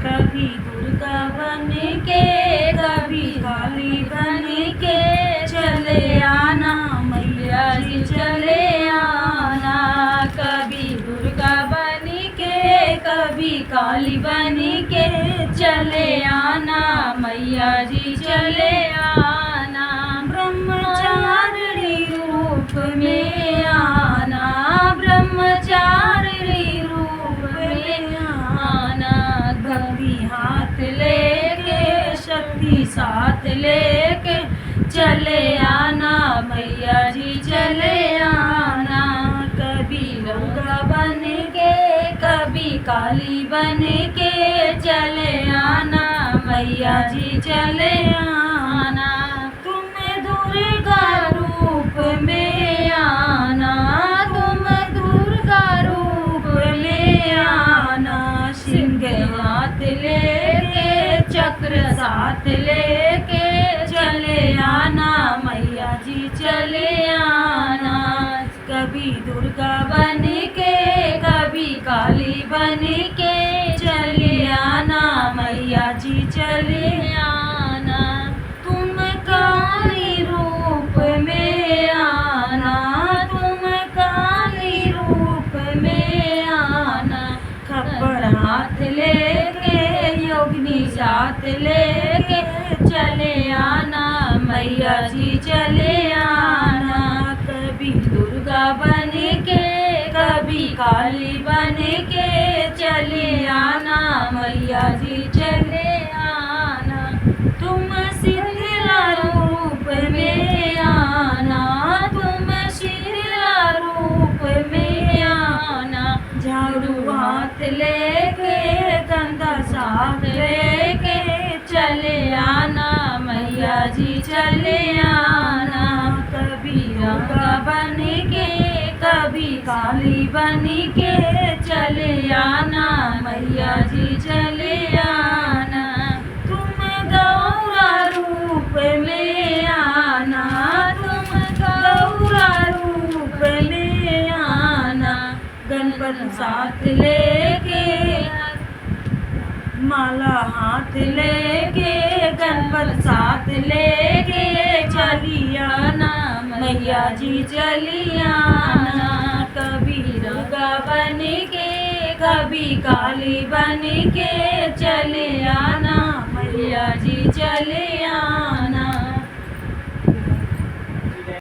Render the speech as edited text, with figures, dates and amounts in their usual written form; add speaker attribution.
Speaker 1: कभी दुर्गा बन के कभी काली बन के चले आना मैया जी चले आना। कभी दुर्गा बन के कभी काली बन के चले आना मैया जी चले आना। ब्रह्मचारिणी रूप में आना ब्रह्मचारिणी रूप में आना। कभी हाथ लेके शक्ति साथ लेके चले आना मैया जी चले आना। कभी दुर्गा बन के कभी काली बन के चले आना मैया जी चले आना। तुम दुर्गा रूप में आना तुम दुर्गा रूप में आना। सिंह हाथ लेके चक्र साथ लेके चले आना मैया जी चले आना। कभी दुर्गा बन के कभी काली बन के चले आना मैया जी चले आना। तुम काली रूप में आना तुम काली रूप में आना। खप्पर हाथ लेके योगिनी साथ लेके चले आना मैया जी चले आना। कभी दुर्गा बन के कभी काली बन के चले आना मैया जी चले आना। तुम शीतला रूप में आना तुम शीतला रूप में आना। झाड़ू हाथ लेके कंधा साथ लेके चले आना मैया जी चले आना। कभी दुर्गा बन के कभी काली बन के चले आना मैया जी चले आना। तुम गौरा रूप में आना तुम गौरा रूप में आना। गणपति साथ लेके माला हाथ लेके गणपति साथ लेके चली आना मैया जी चली आना। कभी दुर्गा बन के कभी काली बन के चले आना मैया जी चले आना।